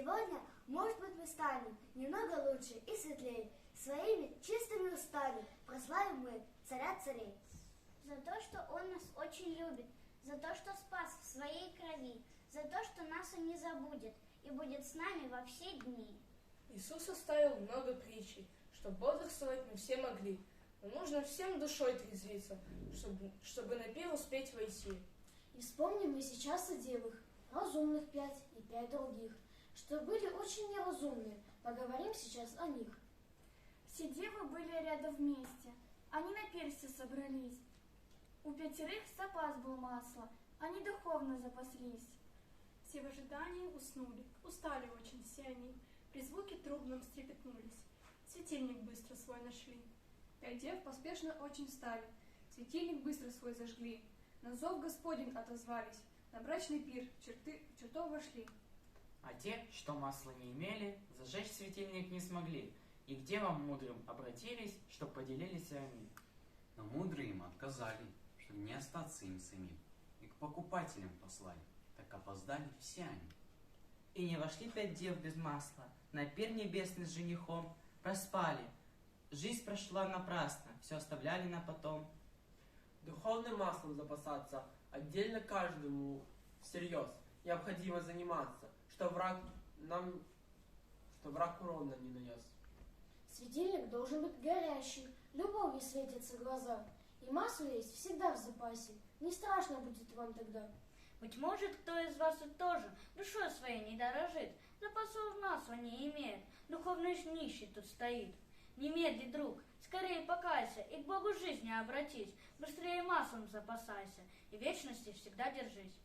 Сегодня, может быть, мы станем немного лучше и светлее. Своими чистыми устами прославим мы Царя Царей. За то, что Он нас очень любит, за то, что спас в Своей крови, за то, что нас Он не забудет и будет с нами во все дни. Иисус оставил много притчей, чтобы бодрствовать мы все могли. Но нужно всем душой трезвиться, чтобы на пир успеть войти. И вспомним мы сейчас о девах, разумных 5 и 5 других, что были очень неразумные. Поговорим сейчас о них. Все девы были рядом вместе, они на пирсе собрались. У 5 запас был масла, они духовно запаслись. Все в ожидании уснули, устали очень все они, при звуке трубном встрепетнулись, светильник быстро свой нашли. 5 дев поспешно очень встали, светильник быстро свой зажгли, на зов Господень отозвались, на брачный пир в чертог вошли. А те, что масла не имели, зажечь светильник не смогли, и к девам мудрым обратились, чтоб поделились они. Но мудрые им отказали, чтобы не остаться им самим, и к покупателям послали, так опоздали все они. И не вошли 5 дев без масла, на пир небесный с женихом, проспали. Жизнь прошла напрасно, все оставляли на потом. Духовным маслом запасаться отдельно каждому всерьез необходимо заниматься, что враг урона не нанес. Светильник должен быть горящий, любовью светятся глаза, и масло есть всегда в запасе, не страшно будет вам тогда. Быть может, кто из вас и тоже душой своей не дорожит, запасов масла не имеет, духовный нищий тут стоит. Немедли, друг, скорее покайся и к Богу жизни обратись, быстрее маслом запасайся и вечности всегда держись.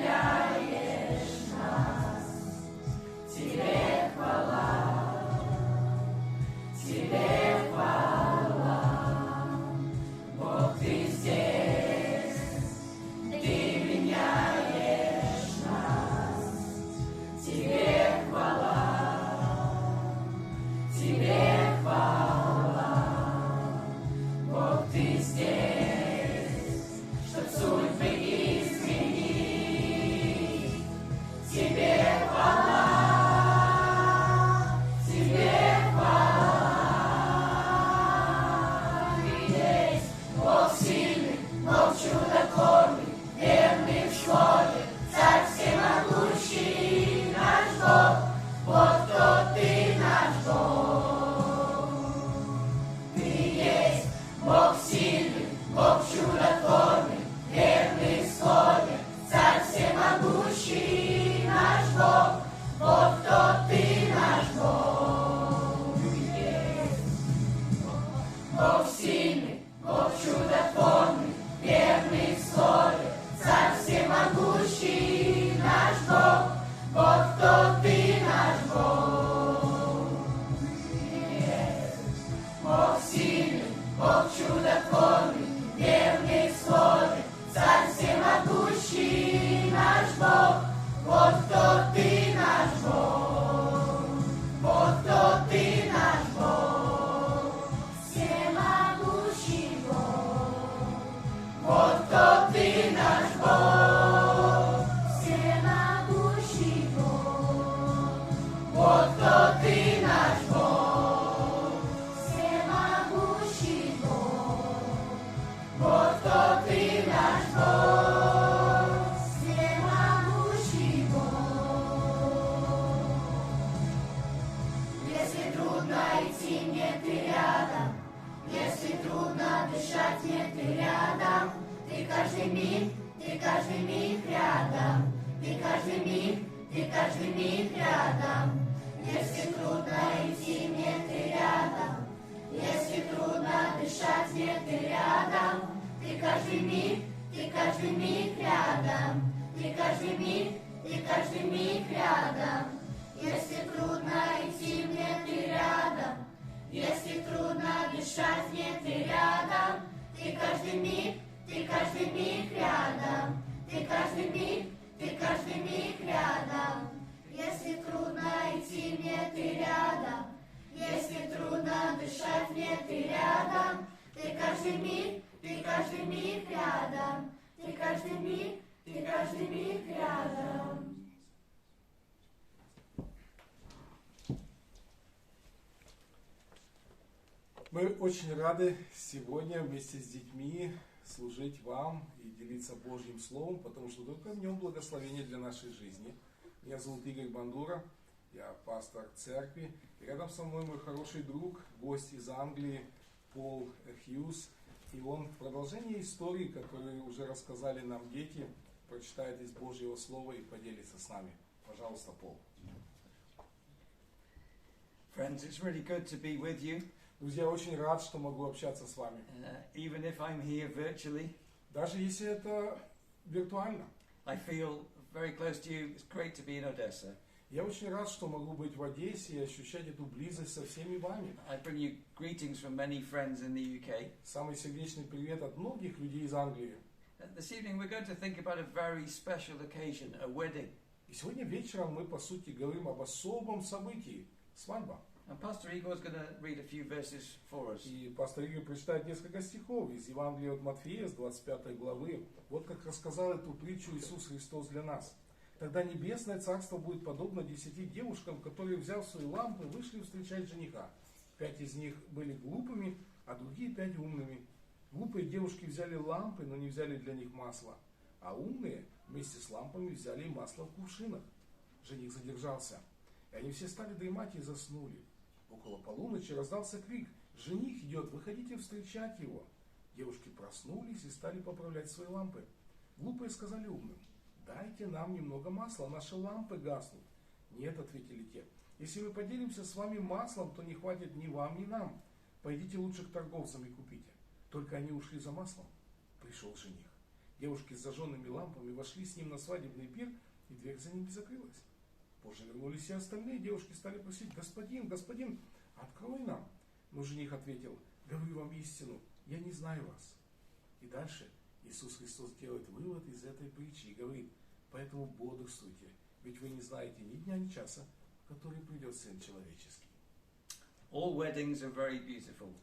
Исцеляешь нас. каждый миг, ты каждый миг рядом. Ты каждый миг, ты каждый миг рядом. Если трудно идти, мне ты рядом. Если трудно дышать, мне ты рядом. Ты каждый миг рядом. Ты каждый миг рядом. Если трудно идти, мне ты рядом. Если трудно дышать, мне ты рядом. Ты каждый миг рядом. Ты каждый миг рядом. Если трудно идти, мне ты рядом. Если трудно дышать, мне ты рядом. Ты каждый миг рядом. Ты каждый миг рядом. Мы очень рады сегодня вместе с детьми служить вам и делиться Божьим Словом, потому что только в нем благословение для нашей жизни. Меня зовут Игорь Бандура, я пастор церкви. И рядом со мной мой хороший друг, гость из Англии, Paul Hughes. И он в продолжении истории, которую уже рассказали нам дети, прочитает из Божьего Слова и поделится с нами. Пожалуйста, Пол. Friends, it's really good to be with you. Друзья, очень рад, что могу общаться с вами. Even if I'm here virtually, даже если это виртуально. I feel very close to you. It's great to be in Odessa. Я очень рад, что могу быть в Одессе и ощущать эту близость со всеми вами. I bring you greetings from many friends in the UK. Самый сердечный привет от многих людей из Англии. This evening we're going to think about a very special occasion, a wedding. И сегодня вечером мы, по сути, говорим об особом событии – свадьба. And Pastor Igor is going to read a few verses for us. И пастор Игорь прочитает несколько стихов из Евангелия от Матфея, с 25 главы. Вот как рассказал эту притчу Иисус Христос для нас. Тогда небесное царство будет подобно 10 девушкам, которые, взяв свои лампы, вышли встречать жениха. 5 из них были глупыми, а другие 5 умными. Глупые девушки взяли лампы, но не взяли для них масла. А умные вместе с лампами взяли масло в кувшинах. Жених задержался, и они все стали дремать и заснули. Около полуночи раздался крик: «Жених идет, выходите встречать его!» Девушки проснулись и стали поправлять свои лампы. Глупые сказали умным: «Дайте нам немного масла, наши лампы гаснут». «Нет», — ответили те, — «если мы поделимся с вами маслом, то не хватит ни вам, ни нам. Пойдите лучше к торговцам и купите». Только они ушли за маслом. Пришел жених. Девушки с зажженными лампами вошли с ним на свадебный пир, и дверь за ними закрылась. Позже вернулись и остальные девушки, стали просить: «Господин, господин, открой нам». Но жених ответил: «Говорю вам истину, я не знаю вас». И дальше Иисус Христос делает вывод из этой притчи и говорит: «Поэтому бодрствуйте, ведь вы не знаете ни дня, ни часа, в который придет Сын Человеческий». All weddings are very beautiful.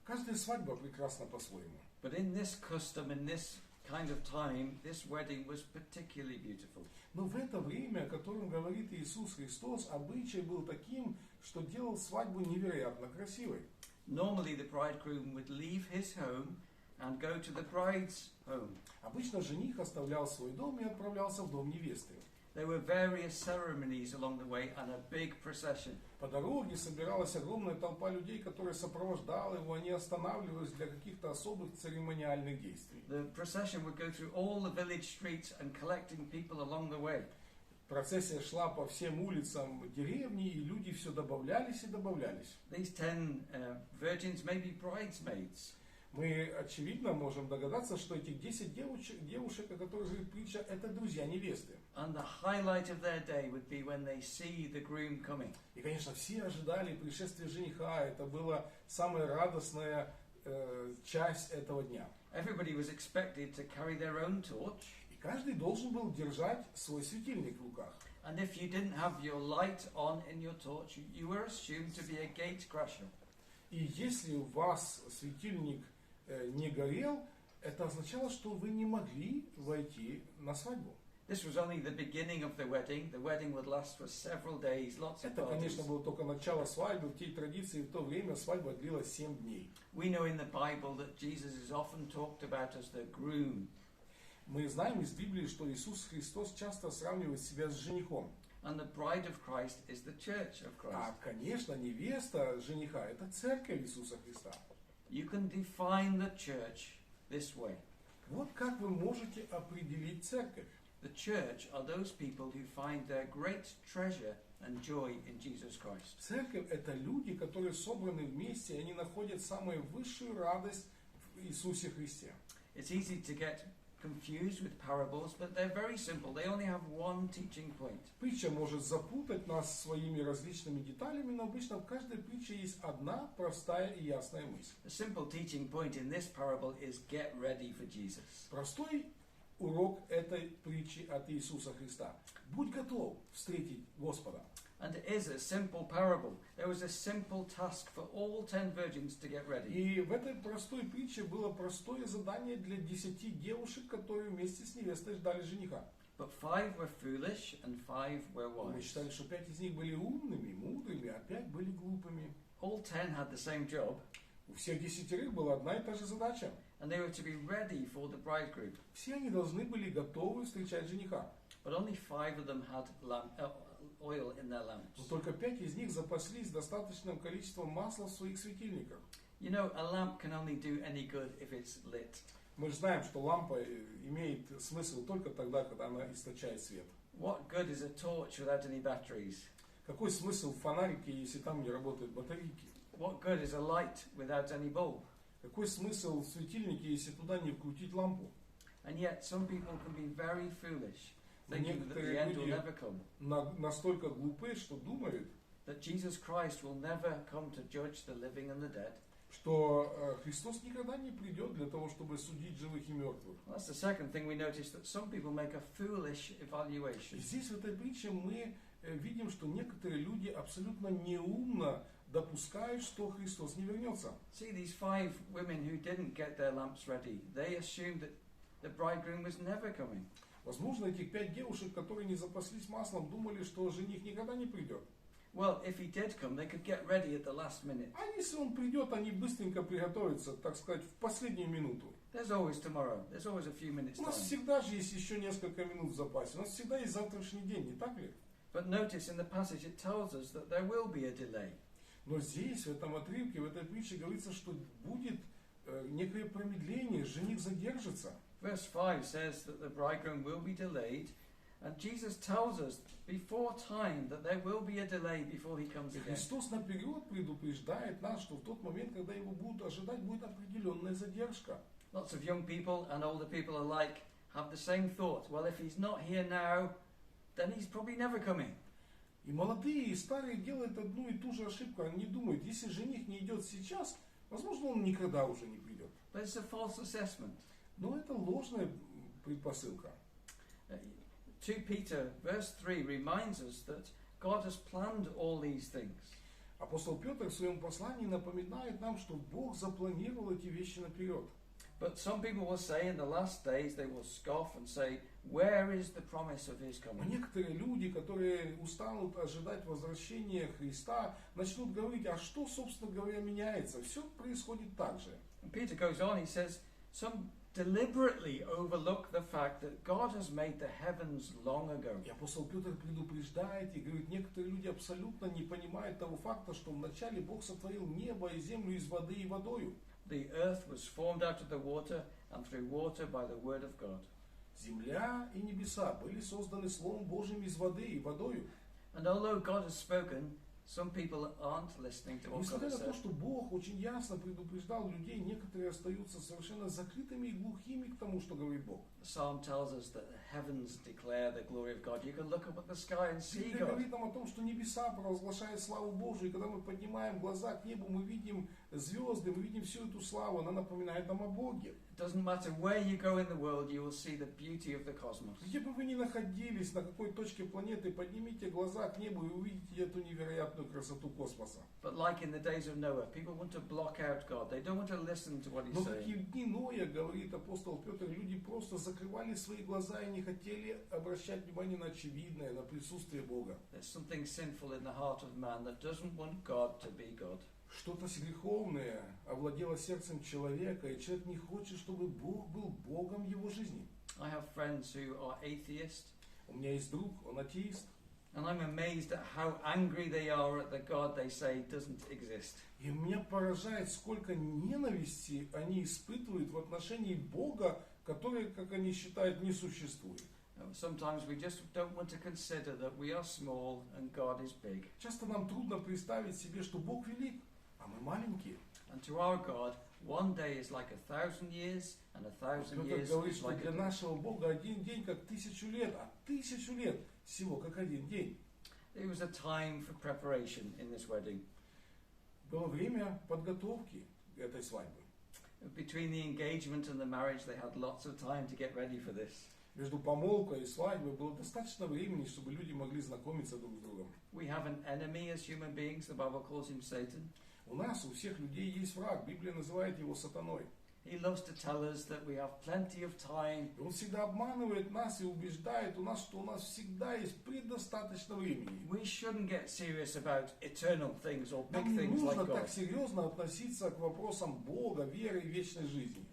Каждая свадьба прекрасна по-своему. But in this custom, in this kind of time, this wedding was particularly beautiful. Но в это время, о котором говорит Иисус Христос, обычай был таким, что делал свадьбу невероятно красивой. Normally the bridegroom would leave his home and go to the bride's home. Обычно жених оставлял свой дом и отправлялся в дом невесты. There were various ceremonies along the way and a big procession. По дороге собиралась огромная толпа людей, которая сопровождала его, они останавливались для каких-то особых церемониальных действий. The procession would go through all the village streets and collecting people along the way. Процессия шла по всем улицам деревни, и люди все добавлялись и добавлялись. These 10 virgins may be bridesmaids. Мы, очевидно, можем догадаться, что этих 10 девушек, о которых говорит притча, это друзья невесты. And the highlight of their day would be when they see the groom coming. И, конечно, все ожидали пришествия жениха. Это была самая радостная часть этого дня. Everybody was expected to carry their own torch. И каждый должен был держать свой светильник в руках. And if you didn't have your light on in your torch, you were assumed to be a gate crasher. И если у вас светильник не горел, это означало, что вы не могли войти на свадьбу. This was only the beginning of the wedding. The wedding would last for several days, lots of Это, parties. конечно, было только начало свадьбы. В те традиции в то время свадьба длилась 7 дней. We know in the Bible that Jesus is often talked about as the groom. Мы знаем из Библии, что Иисус Христос часто сравнивает себя с женихом. And the bride of Christ is the church of Christ. А, конечно, невеста жениха – это церковь Иисуса Христа. You can define the church this way. Вот как вы можете определить церковь. The church are those people who find their great treasure and joy in Jesus Christ. Церковь — это люди, которые собраны вместе, и они находят самую высшую радость в Иисусе Христе. It's easy to get confused with parables, but they're very simple. They only have one teaching point. Притча может запутать нас своими различными деталями, но обычно в каждой притче есть одна простая и ясная мысль. The simple teaching point in this parable is get ready for Jesus. Простой урок этой притчи от Иисуса Христа. Будь готов встретить Господа. And it is a simple parable. There was a simple task for all 10 virgins to get ready. И в этой простой притче было простое задание для 10 девушек, которые вместе с невестой ждали жениха. But 5 were foolish and 5 were Мы wise. считали, что 5 из них были умными, мудрыми, а 5 были глупыми. All 10 had the same job, У всех 10 была одна и та же задача. and they were to be ready for the bridegroom. Все они должны были готовы встречать жениха. But only 5 of them had oil in their Но lamps. только 5 из них запаслись достаточным количеством масла в своих светильниках. You know, a lamp can only do any good if it's lit. Мы же знаем, что лампа имеет смысл только тогда, когда она источает свет. What good is a torch without any batteries? Какой смысл в фонарике, если там не работают батарейки? What good is a light without any bulb? Какой смысл в светильнике, если туда не вкрутить лампу? And yet, some people can be very foolish, thinking that the end will never come. Настолько глупы, что думают, That Jesus Christ will never come to judge the living and the dead. что Христос никогда не придет для того, чтобы судить живых и мертвых. That's the second thing we notice, that some people make a foolish И evaluation. здесь, в этой притче, мы видим, что некоторые люди абсолютно неумно допускают, что Христос не вернется. See, these 5 women who didn't get their lamps ready, they assumed that the bridegroom was never coming. Возможно, этих 5 девушек, которые не запаслись маслом, думали, что жених никогда не придет. Well, if he did come, they could get ready at the last minute. А если он придет, они быстренько приготовятся, так сказать, в последнюю минуту. There's always tomorrow. There's always a few minutes У нас time. всегда же есть еще несколько минут в запасе. У нас всегда есть завтрашний день, не так ли? But notice in the passage it tells us that there will be a delay. Но здесь, в этом отрывке, в этой притче говорится, что будет некое промедление, жених задержится. Verse 5 says that the bridegroom will be delayed, and Jesus tells us before time that there will be a delay before he comes И again. Христос наперед предупреждает нас, что в тот момент, когда его будут ожидать, будет определенная задержка. Lots of young people and older people alike have the same thought. Well, if he's not here now, then he's probably never coming. И молодые, и старые делают одну и ту же ошибку. Они думают, если жених не идет сейчас, возможно, он никогда уже не придет. But it's a false assessment. Но это ложная предпосылка. 2 Peter verse 3 reminds us that God has planned all these things. Апостол Петр в своем послании напоминает нам, что Бог запланировал эти вещи наперед. But some people will say in the last days, they will scoff and say, where is the promise of his Но coming? некоторые люди, которые устанут ожидать возвращения Христа, начнут говорить, а что, собственно говоря, меняется? Все происходит так же. And Peter goes on, he says, some deliberately overlook the fact that God has made the heavens long ago. И апостол Петр предупреждает и говорит, некоторые люди абсолютно не понимают того факта, что вначале Бог сотворил небо и землю из воды и водою. The earth was formed out of the water and through water by the word of God. Земля и небеса были созданы Словом Божьим из воды и водою. And although God has spoken, some people aren't listening to what God Несмотря has на то, said. что Бог очень ясно предупреждал людей, некоторые остаются совершенно закрытыми и глухими к тому, что говорит Бог. The psalm tells us that the heavens declare the glory of God. You can look up at the sky and see Библия God. говорит нам о том, что небеса провозглашают славу Божию, и когда мы поднимаем глаза к небу, мы видим звезды, мы видим всю эту славу, она напоминает нам о Боге. It doesn't matter where you go in the world, you will see the beauty of the cosmos. Где бы вы ни находились, на какой точке планеты, поднимите глаза к небу и увидите эту невероятную красоту космоса. But like in the days of Noah, people want to block out God. They don't want to listen to what he's Но как и saying. в дни Ноя, говорит апостол Петр, люди просто закрывали свои глаза и не хотели обращать внимание на очевидное, на присутствие Бога. There's something sinful in the heart of man that doesn't want God to be God. Что-то греховное овладело сердцем человека, и человек не хочет, чтобы Бог был Богом его жизни. I have friends who are atheists, У меня есть друг, он атеист. and I'm amazed at how angry they are at the God they say doesn't exist. И меня поражает, сколько ненависти они испытывают в отношении Бога, которые, как они считают, не существует. Sometimes we just don't want to consider that we are small and God is big. Часто нам трудно представить себе, что Бог велик, а мы маленькие. And to our God, one day is like 1,000 years, and 1,000 years говорит, is что like для a day. нашего Бога один день как 1000 лет, а 1000 лет всего как один день. There was a time for preparation in this wedding. Было время подготовки этой свадьбы. Between the engagement and the marriage, they had lots of time to get ready for this. Между помолвкой и свадьбой было достаточно времени, чтобы люди могли знакомиться друг с другом. We have an enemy as human beings. The Bible calls him Satan. У нас, у всех людей есть враг. Библия называет его сатаной. He loves to tell us that we have plenty of time. Он всегда обманывает нас и убеждает нас, что у нас всегда есть предостаточно времени. We shouldn't get serious about eternal things or big Нам не things like нужно так God. серьезно относиться к вопросам Бога, веры и вечной жизни.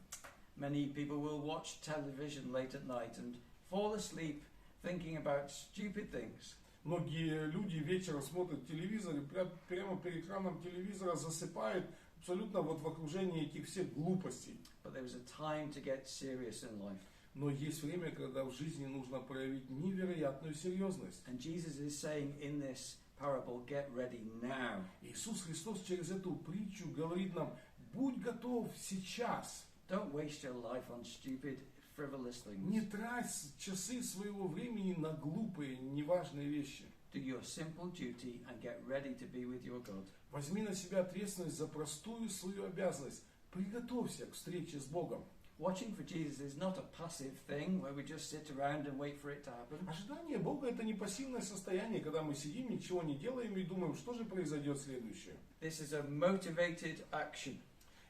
Many people will watch television late at night and fall asleep thinking about stupid things. Многие люди вечером смотрят телевизор и прямо перед экраном телевизора засыпают абсолютно вот в окружении этих всех глупостей. But there was a time to get serious in life. Но есть время, когда в жизни нужно проявить невероятную серьезность. And Jesus is saying in this parable, get ready now. Иисус Христос через эту притчу говорит нам, будь готов сейчас. Don't waste your life on stupid, frivolous things. Не трать часы своего времени на глупые, неважные вещи. Do your simple duty and get ready to be with your God. Возьми на себя ответственность за простую свою обязанность. Приготовься к встрече с Богом. Watching for Jesus is not a passive thing where we just sit around and wait for it to happen. Ожидание Бога — это не пассивное состояние, когда мы сидим, ничего не делаем и думаем, что же произойдет следующее. This is a motivated action.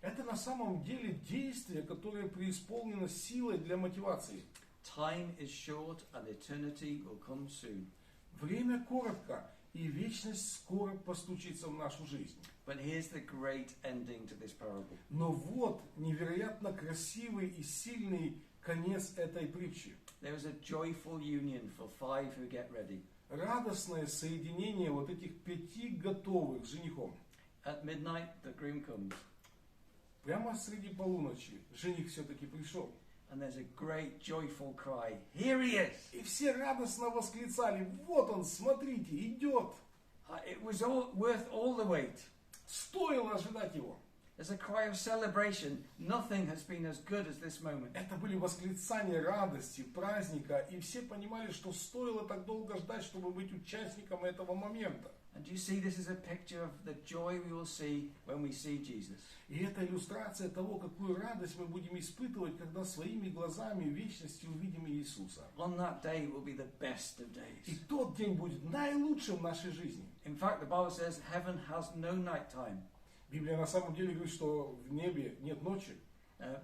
Это на самом деле действие, которое преисполнено силой для мотивации. Time is short and eternity will come soon. Время коротко, и вечность скоро постучится в нашу жизнь. But here's the great ending to this parable. Но вот невероятно красивый и сильный конец этой притчи. There is a joyful union for 5 who get ready. Радостное соединение вот этих 5 готовых женихом. At midnight the groom comes. Прямо среди полуночи жених все-таки пришел. And there's a great joyful cry. Here he is! И все радостно восклицали: вот он, смотрите, идет. It was worth all the wait. Стоило ожидать его. There's a cry of celebration. Nothing has been as good as this moment. Это были восклицания радости, праздника, и все понимали, что стоило так долго ждать, чтобы быть участником этого момента. And you see, this is a picture of the joy we will see when we see Jesus. И это иллюстрация того, какую радость мы будем испытывать, когда своими глазами в вечности увидим Иисуса. On that day will be the best of days. И тот день будет наилучшим в нашей жизни. In fact, the Bible says heaven has no night time. Библия на самом деле говорит, что в небе нет ночи.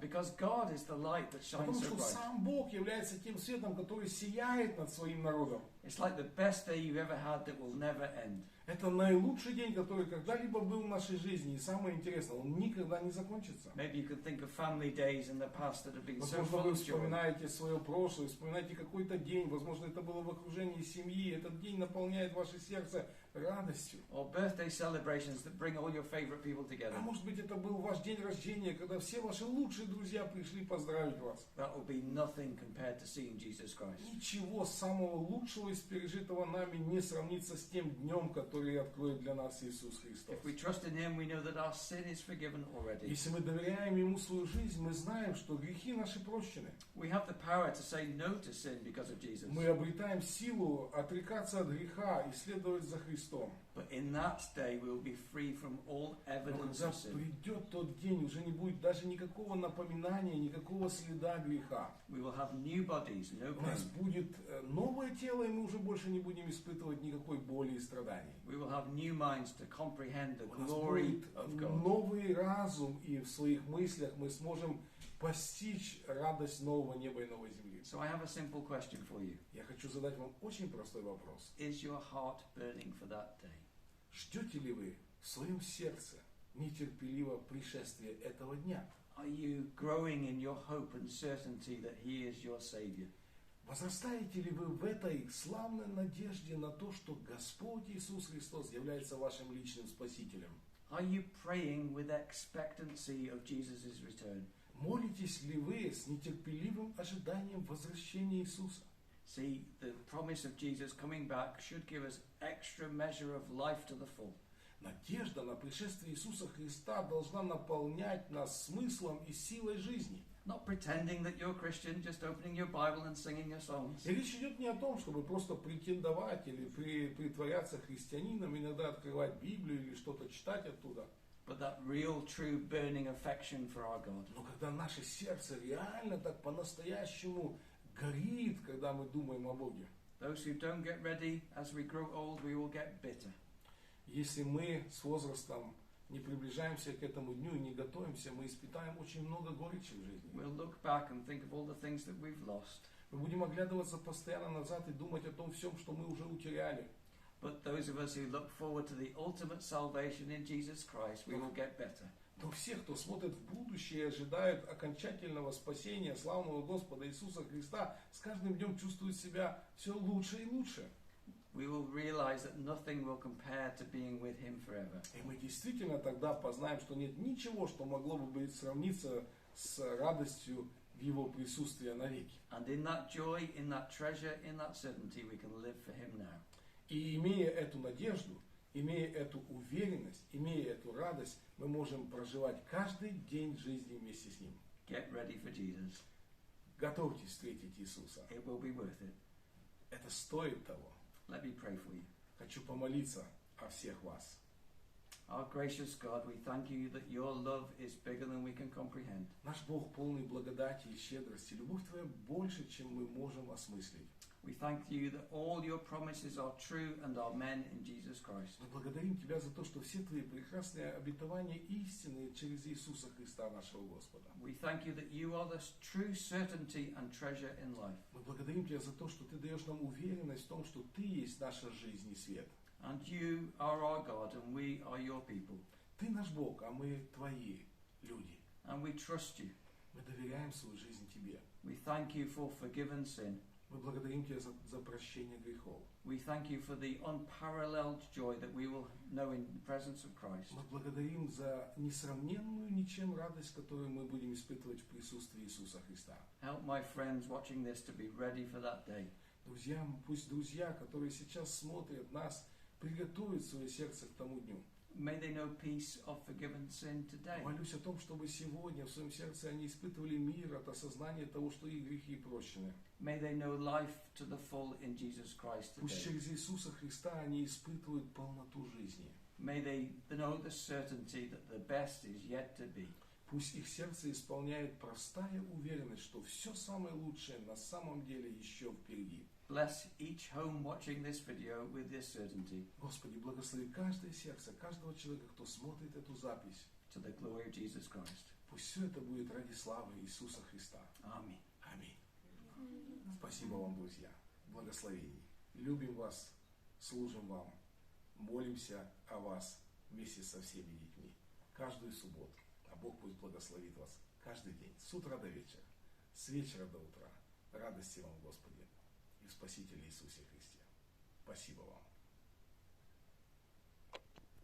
Because God is the light that shines Потому so что bright. сам Бог является тем светом, который сияет над своим народом. It's like the best day you've ever had that will never end. Это наилучший день, который когда-либо был в нашей жизни. И самое интересное, он никогда не закончится. Maybe you could think of family days in the past that have been so Возможно, full вы of joy. вспоминаете свое прошлое, вспоминаете какой-то день. Возможно, это было в окружении семьи. Этот день наполняет ваше сердце радостью. Or birthday celebrations that bring all your favorite people together. А может быть, это был ваш день рождения, когда все ваши лучшие друзья пришли поздравить вас. That will be nothing compared to seeing Jesus Christ. Ничего самого лучшего из пережитого нами не сравнится с тем днем, который откроет для нас Иисус Христос. If we trust in Him, we know that our sin is forgiven already. Если мы доверяем Ему свою жизнь, мы знаем, что грехи наши прощены. We have the power to say no to sin because of Jesus. Мы обретаем силу отрекаться от греха и следовать за Христом. But in that day, we will be free from all Но evidence когда of sin. придет тот день, уже не будет даже никакого напоминания, никакого следа греха. We will have new bodies, no У нас pain. будет новое тело, и мы уже больше не будем испытывать никакой боли и страданий. We will have new minds to comprehend the У нас glory будет of God. новый разум, и в своих мыслях мы сможем постичь радость нового неба и новой земли. So I have a simple question for you. Я хочу задать вам очень простой вопрос. Is your heart burning for that day? Ждете ли вы в своем сердце нетерпеливо пришествия этого дня? Are you growing in your hope and certainty that He is your Savior? Возрастаете ли вы в этой славной надежде на то, что Господь Иисус Христос является вашим личным Спасителем? Are you praying with expectancy of Jesus' return? Молитесь ли вы с нетерпеливым ожиданием возвращения Иисуса? See, the promise of Jesus coming back should give us extra measure of life to the full. Надежда на пришествие Иисуса Христа должна наполнять нас смыслом и силой жизни. Not pretending that you're a Christian, just opening your Bible and singing your songs. И речь идет не о том, чтобы просто претендовать или притворяться христианином, иногда открывать Библию или что-то читать оттуда. But that real, true, burning affection for our God. Но когда наше сердце реально так по-настоящему горит, когда мы думаем о Боге. Those who don't get ready, as we grow old, we will get bitter. Если мы с возрастом не приближаемся к этому дню и не готовимся, мы испытаем очень много горечи в жизни. We'll look back and think of all the things that we've lost. Мы будем оглядываться постоянно назад и думать о том всем, что мы уже утеряли. But those of us who look forward to the ultimate salvation in Jesus Christ, we will get better. Но все, кто смотрит в будущее и ожидают окончательного спасения славного Господа Иисуса Христа, с каждым днем чувствуют себя все лучше и лучше. We will realize that nothing will compare to being with Him forever. И мы действительно тогда познаем, что нет ничего, что могло бы сравниться с радостью в Его присутствии навеки. And in that joy, in that treasure, in that certainty, we can live for Him now. И имея эту надежду, имея эту уверенность, имея эту радость, мы можем проживать каждый день жизни вместе с Ним. Get ready for Jesus. Готовьтесь встретить Иисуса. It will be worth it. Это стоит того. Let me pray for you. Хочу помолиться о всех вас. Our gracious God, we thank you that your love is bigger than we can comprehend. Наш Бог полный благодати и щедрости. Любовь Твоя больше, чем мы можем осмыслить. We thank you that all your promises are true and are men in Jesus Christ. Мы благодарим Тебя за то, что все Твои прекрасные обетования истинны через Иисуса Христа, нашего Господа. We thank you that you are the true certainty and treasure in life. Мы благодарим Тебя за то, что Ты даешь нам уверенность в том, что Ты есть наша жизнь и свет. And you are our God and we are your people. Ты наш Бог, а мы Твои люди. And we trust you. Мы доверяем свою жизнь Тебе. We thank you for forgiven sin. Мы благодарим Тебя за прощение грехов. We thank you for the unparalleled joy that we will know in the presence of Christ. Мы благодарим за несравненную ничем радость, которую мы будем испытывать в присутствии Иисуса Христа. Help my friends watching this to be ready for that day. Друзья, пусть друзья, которые сейчас смотрят нас, приготовят свое сердце к тому дню. May they know peace of forgiven sin today. Молюсь о том, чтобы сегодня в своем сердце они испытывали мир от осознания того, что их грехи прощены. May they know life to the full in Jesus Christ Пусть today. через Иисуса Христа они испытывают полноту жизни. May they know the certainty that the best is yet to be. Пусть их сердце исполняет простая уверенность, что все самое лучшее на самом деле еще впереди. Bless each home watching this video with this certainty. Господи, благослови каждое сердце, каждого человека, кто смотрит эту запись. To the glory of Jesus Christ. Пусть все это будет ради славы Иисуса Христа. Amen. Аминь. Спасибо вам, друзья. Благословений. Любим вас, служим вам, молимся о вас вместе со всеми детьми. Каждую субботу. А Бог пусть благословит вас каждый день, с утра до вечера, с вечера до утра. Радости вам, Господи, и в Спасителе Иисусе Христе. Спасибо вам.